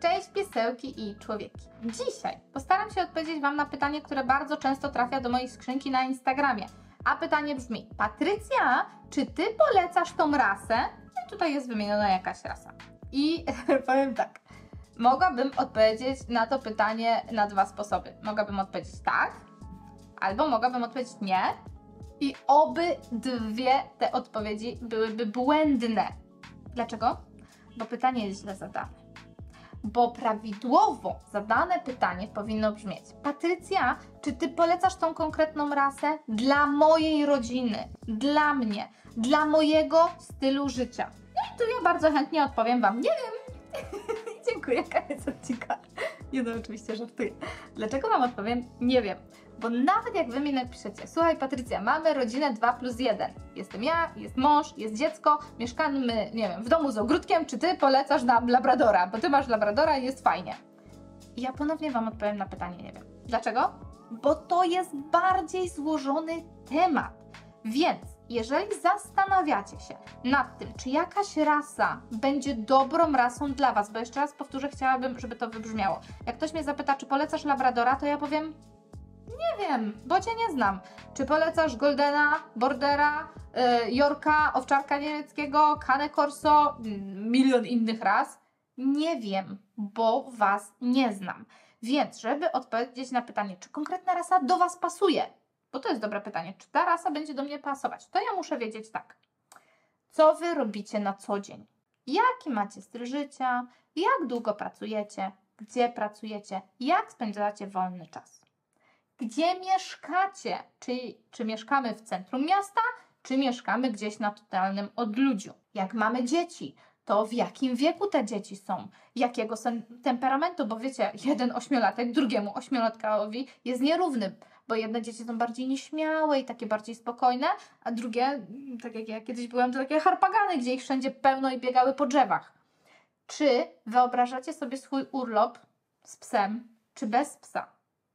Cześć piesełki i człowieki. Dzisiaj postaram się odpowiedzieć Wam na pytanie, które bardzo często trafia do mojej skrzynki na Instagramie. A pytanie brzmi: Patrycja, czy Ty polecasz tą rasę? No i tutaj jest wymieniona jakaś rasa. I powiem tak, mogłabym odpowiedzieć na to pytanie na dwa sposoby. Mogłabym odpowiedzieć tak, albo mogłabym odpowiedzieć nie. I obydwie te odpowiedzi byłyby błędne. Dlaczego? Bo pytanie jest źle zadane. Bo prawidłowo zadane pytanie powinno brzmieć: Patrycja, czy Ty polecasz tą konkretną rasę dla mojej rodziny, dla mnie, dla mojego stylu życia? No i tu ja bardzo chętnie odpowiem Wam: nie wiem. Dziękuję, koniec odcinka. Nie no, oczywiście żartuję. Dlaczego Wam odpowiem? Nie wiem. Bo nawet jak Wy mi napiszecie: słuchaj Patrycja, mamy rodzinę 2+1. Jestem ja, jest mąż, jest dziecko, mieszkamy, nie wiem, w domu z ogródkiem, czy Ty polecasz nam labradora? Bo Ty masz labradora i jest fajnie. I ja ponownie Wam odpowiem na pytanie: nie wiem. Dlaczego? Bo to jest bardziej złożony temat. Więc jeżeli zastanawiacie się nad tym, czy jakaś rasa będzie dobrą rasą dla Was, bo jeszcze raz powtórzę, chciałabym, żeby to wybrzmiało. Jak ktoś mnie zapyta, czy polecasz labradora, to ja powiem: nie wiem, bo Cię nie znam. Czy polecasz Goldena, Bordera, Yorka, owczarka niemieckiego, Cane Corso, milion innych ras? Nie wiem, bo Was nie znam. Więc, żeby odpowiedzieć na pytanie, czy konkretna rasa do Was pasuje, bo to jest dobre pytanie, czy ta rasa będzie do mnie pasować, to ja muszę wiedzieć tak: co Wy robicie na co dzień? Jaki macie styl życia? Jak długo pracujecie? Gdzie pracujecie? Jak spędzacie wolny czas? Gdzie mieszkacie? Czy mieszkamy w centrum miasta, czy mieszkamy gdzieś na totalnym odludziu? Jak mamy dzieci, to w jakim wieku te dzieci są? Jakiego są temperamentu? Bo wiecie, jeden ośmiolatek drugiemu ośmiolatkowi jest nierówny, bo jedne dzieci są bardziej nieśmiałe i takie bardziej spokojne, a drugie, tak jak ja kiedyś byłam, to takie harpagany, gdzie ich wszędzie pełno i biegały po drzewach. Czy wyobrażacie sobie swój urlop z psem, czy bez psa?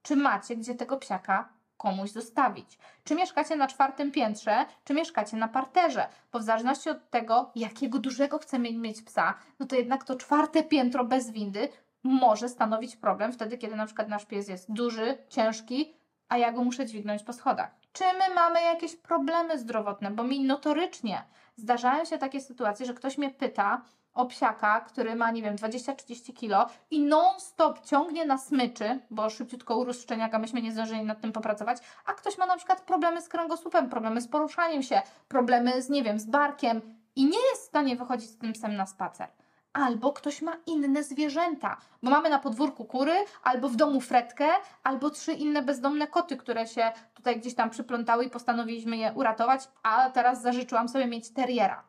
Czy macie gdzie tego psiaka komuś zostawić? Czy mieszkacie na 4. piętrze, czy mieszkacie na parterze? Bo w zależności od tego, jakiego dużego chcemy mieć psa, no to jednak to 4. piętro bez windy może stanowić problem wtedy, kiedy na przykład nasz pies jest duży, ciężki, a ja go muszę dźwignąć po schodach. Czy my mamy jakieś problemy zdrowotne? Bo mi notorycznie zdarzają się takie sytuacje, że ktoś mnie pyta o psiaka, który ma, nie wiem, 20-30 kilo i non-stop ciągnie na smyczy, bo szybciutko urósł szczeniak, a myśmy nie zdążyli nad tym popracować, a ktoś ma na przykład problemy z kręgosłupem, problemy z poruszaniem się, problemy z, nie wiem, z barkiem i nie jest w stanie wychodzić z tym psem na spacer. Albo ktoś ma inne zwierzęta, bo mamy na podwórku kury, albo w domu fretkę, albo 3 inne bezdomne koty, które się tutaj gdzieś tam przyplątały i postanowiliśmy je uratować, a teraz zażyczyłam sobie mieć teriera.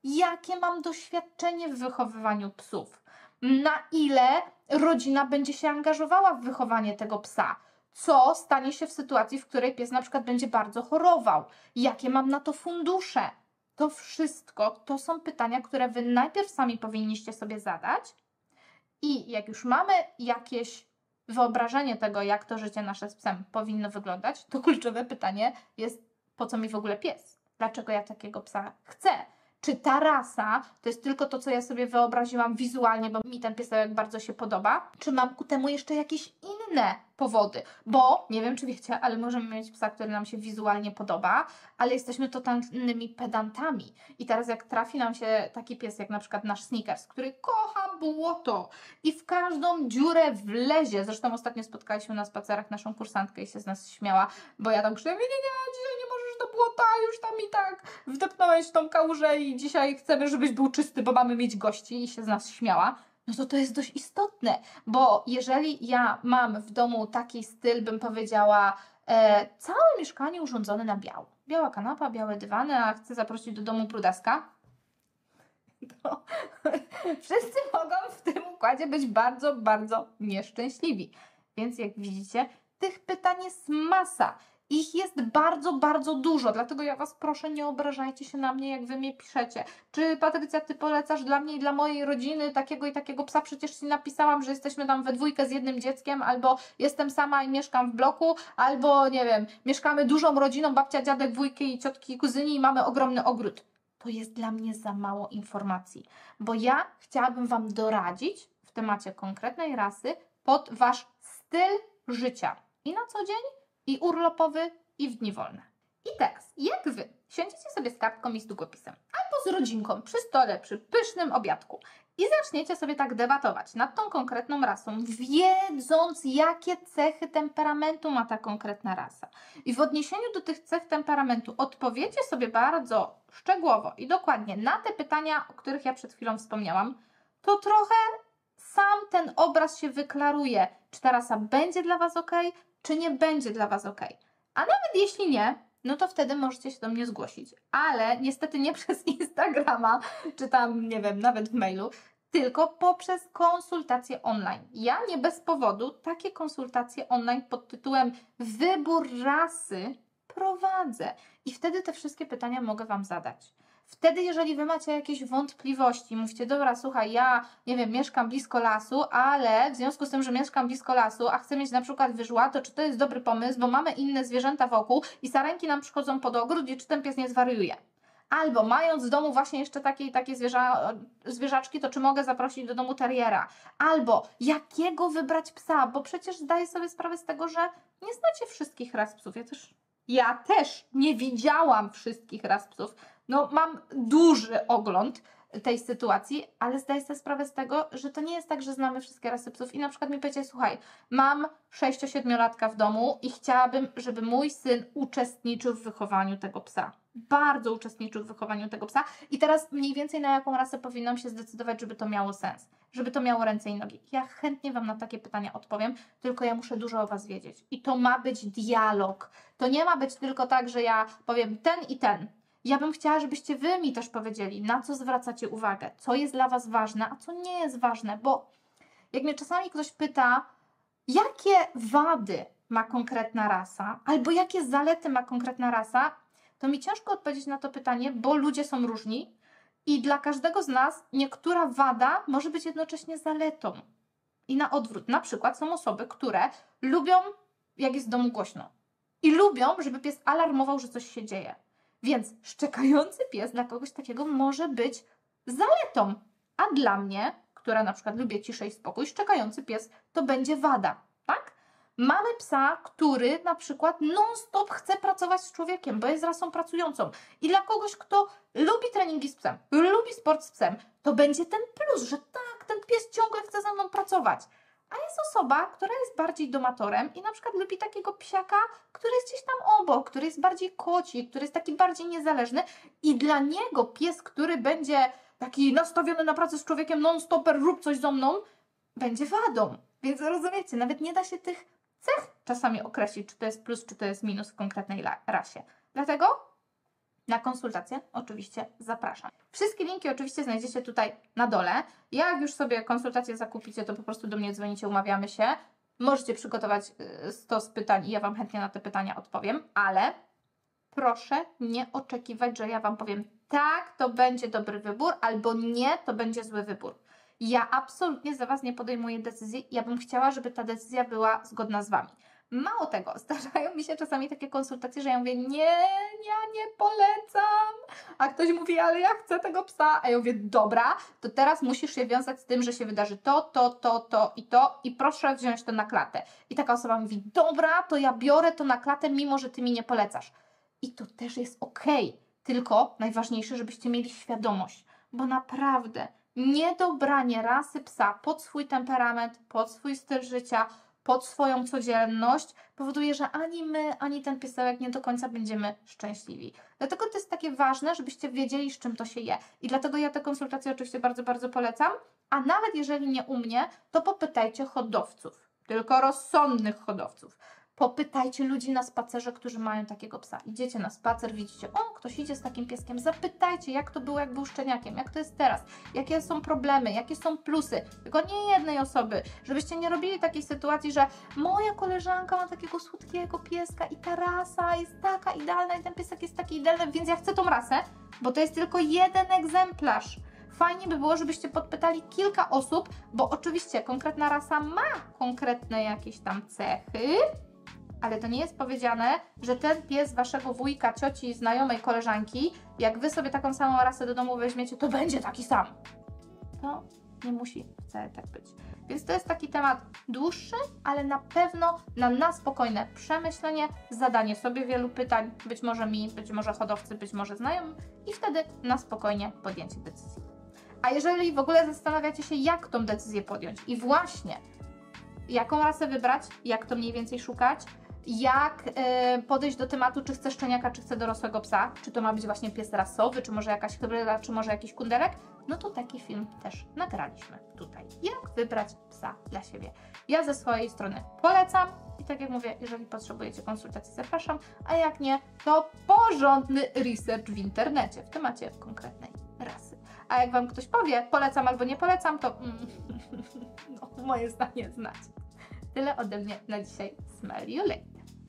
Jakie mam doświadczenie w wychowywaniu psów? Na ile rodzina będzie się angażowała w wychowanie tego psa? Co stanie się w sytuacji, w której pies na przykład będzie bardzo chorował? Jakie mam na to fundusze? To wszystko to są pytania, które Wy najpierw sami powinniście sobie zadać i jak już mamy jakieś wyobrażenie tego, jak to życie nasze z psem powinno wyglądać, to kluczowe pytanie jest: po co mi w ogóle pies? Dlaczego ja takiego psa chcę? Czy ta rasa to jest tylko to, co ja sobie wyobraziłam wizualnie, bo mi ten piesełek bardzo się podoba? Czy mam ku temu jeszcze jakieś inne powody? Bo, nie wiem czy wiecie, ale możemy mieć psa, który nam się wizualnie podoba, ale jesteśmy totalnymi pedantami. I teraz jak trafi nam się taki pies, jak na przykład nasz Snickers, który kocha błoto i w każdą dziurę wlezie. Zresztą ostatnio spotkaliśmy na spacerach naszą kursantkę i się z nas śmiała, bo ja tam krzyczę: nie, dzisiaj nie możesz do błota, już tam i tak wdepnąłeś w tą kałużę i dzisiaj chcemy, żebyś był czysty, bo mamy mieć gości, i się z nas śmiała. No to jest dość istotne, bo jeżeli ja mam w domu taki styl, bym powiedziała, całe mieszkanie urządzone na biało. Biała kanapa, białe dywany, a chcę zaprosić do domu brudaska, to wszyscy mogą w tym układzie być bardzo, bardzo nieszczęśliwi. Więc jak widzicie, tych pytań jest masa. Ich jest bardzo, bardzo dużo, dlatego ja Was proszę, nie obrażajcie się na mnie, jak Wy mnie piszecie. Czy Patrycja, Ty polecasz dla mnie i dla mojej rodziny takiego i takiego psa? Przecież Ci napisałam, że jesteśmy tam we dwójkę z jednym dzieckiem, albo jestem sama i mieszkam w bloku, albo nie wiem, mieszkamy dużą rodziną, babcia, dziadek, wujki, ciotki, kuzyni i mamy ogromny ogród. To jest dla mnie za mało informacji, bo ja chciałabym Wam doradzić w temacie konkretnej rasy pod Wasz styl życia. I na co dzień, i urlopowy, i w dni wolne. I teraz, jak Wy siądziecie sobie z kartką i z długopisem, albo z rodzinką przy stole, przy pysznym obiadku i zaczniecie sobie tak debatować nad tą konkretną rasą, wiedząc, jakie cechy temperamentu ma ta konkretna rasa. I w odniesieniu do tych cech temperamentu odpowiecie sobie bardzo szczegółowo i dokładnie na te pytania, o których ja przed chwilą wspomniałam, to trochę sam ten obraz się wyklaruje, czy ta rasa będzie dla Was ok, czy nie będzie dla Was ok. A nawet jeśli nie, no to wtedy możecie się do mnie zgłosić. Ale niestety nie przez Instagrama, czy tam, nie wiem, nawet w mailu, tylko poprzez konsultacje online. Ja nie bez powodu takie konsultacje online pod tytułem Wybór rasy prowadzę. I wtedy te wszystkie pytania mogę Wam zadać. Wtedy, jeżeli Wy macie jakieś wątpliwości, mówicie, dobra, słuchaj, ja, nie wiem, mieszkam blisko lasu, ale w związku z tym, że mieszkam blisko lasu, a chcę mieć na przykład wyżła, to czy to jest dobry pomysł, bo mamy inne zwierzęta wokół i sarenki nam przychodzą pod ogród i czy ten pies nie zwariuje? Albo mając w domu właśnie jeszcze takie zwierzaczki, to czy mogę zaprosić do domu teriera? Albo jakiego wybrać psa? Bo przecież zdaję sobie sprawę z tego, że nie znacie wszystkich ras psów. Ja też nie widziałam wszystkich ras psów. No, mam duży ogląd tej sytuacji, ale zdaję sobie sprawę z tego, że to nie jest tak, że znamy wszystkie rasy psów i na przykład mi powiecie, słuchaj, mam 6-7-latka w domu i chciałabym, żeby mój syn uczestniczył w wychowaniu tego psa. Bardzo uczestniczył w wychowaniu tego psa i teraz mniej więcej na jaką rasę powinnam się zdecydować, żeby to miało sens, żeby to miało ręce i nogi. Ja chętnie Wam na takie pytania odpowiem, tylko ja muszę dużo o Was wiedzieć. I to ma być dialog. To nie ma być tylko tak, że ja powiem ten i ten. Ja bym chciała, żebyście Wy mi też powiedzieli, na co zwracacie uwagę, co jest dla Was ważne, a co nie jest ważne, bo jak mnie czasami ktoś pyta, jakie wady ma konkretna rasa, albo jakie zalety ma konkretna rasa, to mi ciężko odpowiedzieć na to pytanie, bo ludzie są różni i dla każdego z nas niektóra wada może być jednocześnie zaletą. I na odwrót, na przykład są osoby, które lubią, jak jest w domu głośno i lubią, żeby pies alarmował, że coś się dzieje. Więc szczekający pies dla kogoś takiego może być zaletą. A dla mnie, która na przykład lubię ciszę i spokój, szczekający pies to będzie wada, tak? Mamy psa, który na przykład non-stop chce pracować z człowiekiem, bo jest rasą pracującą. I dla kogoś, kto lubi treningi z psem, lubi sport z psem, to będzie ten plus, że tak, ten pies ciągle chce ze mną pracować. A jest osoba, która jest bardziej domatorem i na przykład lubi takiego psiaka, który jest gdzieś tam obok, który jest bardziej koci, który jest taki bardziej niezależny i dla niego pies, który będzie taki nastawiony na pracę z człowiekiem, non-stopper, rób coś ze mną, będzie wadą. Więc rozumiecie, nawet nie da się tych cech czasami określić, czy to jest plus, czy to jest minus w konkretnej rasie. Dlatego na konsultację oczywiście zapraszam. Wszystkie linki oczywiście znajdziecie tutaj na dole. Jak już sobie konsultację zakupicie, to po prostu do mnie dzwonicie, umawiamy się. Możecie przygotować stos pytań i ja Wam chętnie na te pytania odpowiem, ale proszę nie oczekiwać, że ja Wam powiem tak, to będzie dobry wybór, albo nie, to będzie zły wybór. Ja absolutnie za Was nie podejmuję decyzji. Ja bym chciała, żeby ta decyzja była zgodna z Wami. Mało tego, zdarzają mi się czasami takie konsultacje, że ja mówię, nie, ja nie polecam, a ktoś mówi, ale ja chcę tego psa, a ja mówię, dobra, to teraz musisz się wiązać z tym, że się wydarzy to i proszę wziąć to na klatę. I taka osoba mówi, dobra, to ja biorę to na klatę, mimo że Ty mi nie polecasz. I to też jest okej, tylko najważniejsze, żebyście mieli świadomość, bo naprawdę niedobranie rasy psa pod swój temperament, pod swój styl życia, pod swoją codzienność powoduje, że ani my, ani ten piesełek nie do końca będziemy szczęśliwi. Dlatego to jest takie ważne, żebyście wiedzieli, z czym to się je. I dlatego ja te konsultacje oczywiście bardzo, bardzo polecam. A nawet jeżeli nie u mnie, to popytajcie hodowców. Tylko rozsądnych hodowców. Popytajcie ludzi na spacerze, którzy mają takiego psa. Idziecie na spacer, widzicie, o, ktoś idzie z takim pieskiem. Zapytajcie, jak to było, jak był szczeniakiem, jak to jest teraz, jakie są problemy, jakie są plusy. Tylko nie jednej osoby, żebyście nie robili takiej sytuacji, że moja koleżanka ma takiego słodkiego pieska i ta rasa jest taka idealna i ten piesek jest taki idealny, więc ja chcę tą rasę, bo to jest tylko jeden egzemplarz. Fajnie by było, żebyście podpytali kilka osób, bo oczywiście konkretna rasa ma konkretne jakieś tam cechy, ale to nie jest powiedziane, że ten pies waszego wujka, cioci, znajomej, koleżanki, jak wy sobie taką samą rasę do domu weźmiecie, to będzie taki sam. To nie musi wcale tak być. Więc to jest taki temat dłuższy, ale na pewno na spokojne przemyślenie, zadanie sobie wielu pytań, być może mi, być może hodowcy, być może znajomym i wtedy na spokojnie podjęcie decyzji. A jeżeli w ogóle zastanawiacie się, jak tą decyzję podjąć i właśnie jaką rasę wybrać, jak to mniej więcej szukać, jak podejść do tematu, czy chcę szczeniaka, czy chcę dorosłego psa, czy to ma być właśnie pies rasowy, czy może jakaś hybryda, czy może jakiś kundelek, no to taki film też nagraliśmy tutaj. Jak wybrać psa dla siebie. Ja ze swojej strony polecam i tak jak mówię, jeżeli potrzebujecie konsultacji, zapraszam, a jak nie, to porządny research w internecie w temacie konkretnej rasy. A jak Wam ktoś powie, polecam albo nie polecam, to no, moje zdanie znacie. Tyle ode mnie na dzisiaj. Smell you later.